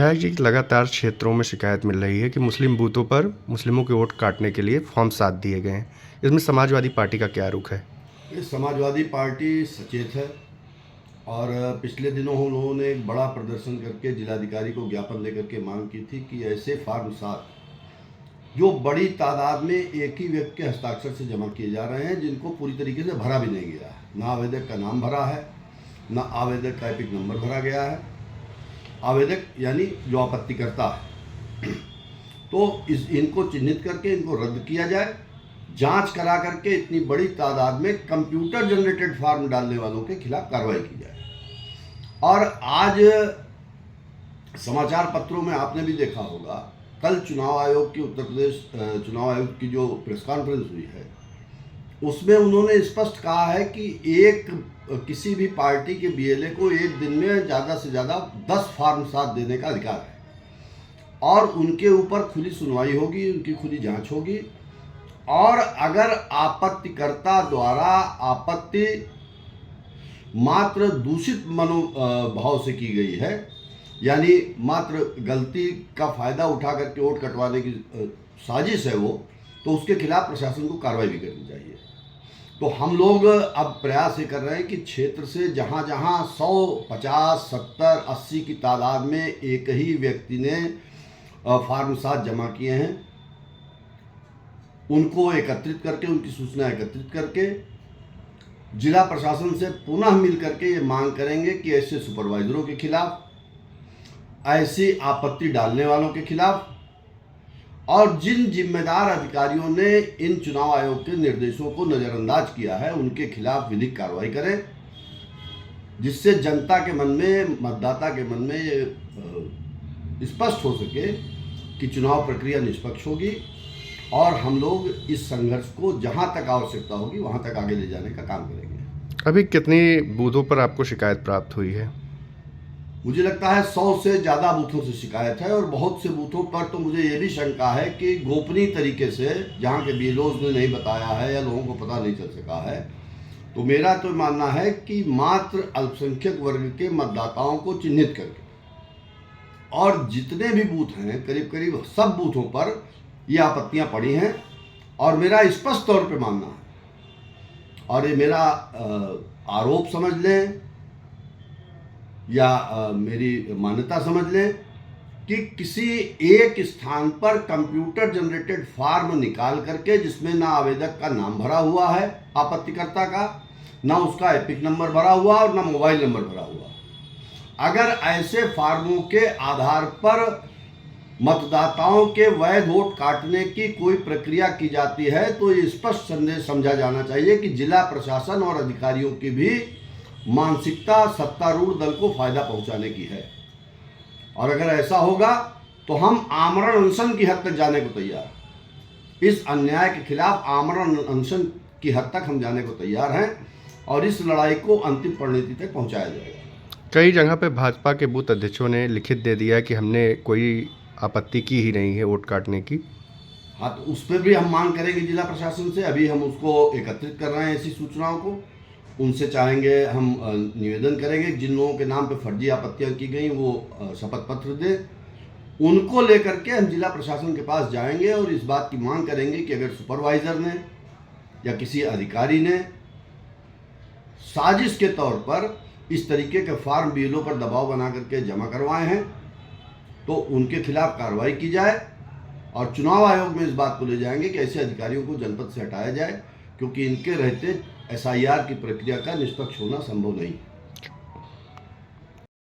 विधायक जी, लगातार क्षेत्रों में शिकायत मिल रही है कि मुस्लिम बूथों पर मुस्लिमों के वोट काटने के लिए फॉर्म साथ दिए गए हैं। इसमें समाजवादी पार्टी का क्या रुख है? ये समाजवादी पार्टी सचेत है और पिछले दिनों हम लोगों ने एक बड़ा प्रदर्शन करके जिलाधिकारी को ज्ञापन लेकर के मांग की थी कि ऐसे फार्म साथ जो बड़ी तादाद में एक ही व्यक्ति के हस्ताक्षर से जमा किए जा रहे हैं, जिनको पूरी तरीके से भरा भी नहीं गया है, ना आवेदक का नाम भरा है, ना आवेदक का एपिक नंबर भरा गया है। आवेदक यानी जो आपत्ति करता है तो इनको चिन्हित करके इनको रद्द किया जाए, जांच करा करके इतनी बड़ी तादाद में कंप्यूटर जनरेटेड फॉर्म डालने वालों के खिलाफ कार्रवाई की जाए। और आज समाचार पत्रों में आपने भी देखा होगा, कल चुनाव आयोग की उत्तर प्रदेश चुनाव आयोग की जो प्रेस कॉन्फ्रेंस हुई है, उसमें उन्होंने स्पष्ट कहा है कि किसी भी पार्टी के बीएलए को एक दिन में ज़्यादा से ज़्यादा 10 फॉर्म साथ देने का अधिकार है और उनके ऊपर खुली सुनवाई होगी, उनकी खुली जांच होगी। और अगर आपत्तिकर्ता द्वारा आपत्ति मात्र दूषित मनोभाव से की गई है, यानी मात्र गलती का फायदा उठा करके वोट कटवाने की साजिश है वो, तो उसके खिलाफ प्रशासन को कार्रवाई भी करनी चाहिए। तो हम लोग अब प्रयास ये कर रहे हैं कि क्षेत्र से जहाँ जहाँ 100, 50, 70, 80 की तादाद में एक ही व्यक्ति ने फार्म साथ जमा किए हैं, उनको एकत्रित करके, उनकी सूचना एकत्रित करके जिला प्रशासन से पुनः मिल करके ये मांग करेंगे कि ऐसे सुपरवाइजरों के खिलाफ, ऐसी आपत्ति डालने वालों के खिलाफ और जिन जिम्मेदार अधिकारियों ने इन चुनाव आयोग के निर्देशों को नज़रअंदाज किया है, उनके खिलाफ विधिक कार्रवाई करें, जिससे जनता के मन में, मतदाता के मन में ये स्पष्ट हो सके कि चुनाव प्रक्रिया निष्पक्ष होगी और हम लोग इस संघर्ष को जहां तक आवश्यकता होगी वहां तक आगे ले जाने का काम करेंगे। अभी कितनी बूथों पर आपको शिकायत प्राप्त हुई है? मुझे लगता है 100 से ज़्यादा बूथों से शिकायत है और बहुत से बूथों पर तो मुझे ये भी शंका है कि गोपनीय तरीके से, जहाँ के बीएलओज ने नहीं बताया है या लोगों को पता नहीं चल सका है। तो मेरा तो मानना है कि मात्र अल्पसंख्यक वर्ग के मतदाताओं को चिन्हित करके और जितने भी बूथ हैं, करीब करीब सब बूथों पर ये आपत्तियां पड़ी हैं और मेरा स्पष्ट तौर पे मानना है, और ये मेरा आरोप समझ लें या मेरी मान्यता समझ लें, कि किसी एक स्थान पर कंप्यूटर जनरेटेड फॉर्म निकाल करके, जिसमें ना आवेदक का नाम भरा हुआ है आपत्तिकर्ता का, ना उसका एपिक नंबर भरा हुआ और ना मोबाइल नंबर भरा हुआ, अगर ऐसे फार्मों के आधार पर मतदाताओं के वैध वोट काटने की कोई प्रक्रिया की जाती है, तो ये स्पष्ट संदेश समझा जाना चाहिए कि जिला प्रशासन और अधिकारियों की भी मानसिकता सत्तारूढ़ दल को फायदा पहुंचाने की है। और अगर ऐसा होगा तो हम आमरण अनशन की हद तक जाने को तैयार हैं। इस अन्याय के खिलाफ आमरण अनशन की हद तक हम जाने को तैयार हैं और इस लड़ाई को अंतिम परिणति तक पहुंचाया जाएगा। कई जगह पे भाजपा के बूथ अध्यक्षों ने लिखित दे दिया है कि हमने कोई आपत्ति की ही नहीं है वोट काटने की। हाँ, तो उस पर भी हम मांग करेंगे जिला प्रशासन से। अभी हम उसको एकत्रित कर रहे हैं, ऐसी सूचनाओं को उनसे चाहेंगे, हम निवेदन करेंगे जिन लोगों के नाम पे फर्जी आपत्तियां की गई वो शपथ पत्र दें। उनको लेकर के हम जिला प्रशासन के पास जाएंगे और इस बात की मांग करेंगे कि अगर सुपरवाइजर ने या किसी अधिकारी ने साजिश के तौर पर इस तरीके के फॉर्म बीएलओ पर दबाव बना करके जमा करवाए हैं, तो उनके खिलाफ कार्रवाई की जाए और चुनाव आयोग में इस बात को ले जाएंगे कि ऐसे अधिकारियों को जनपद से हटाया जाए, क्योंकि इनके रहते एसआईआर की प्रक्रिया का निष्पक्ष होना संभव नहीं।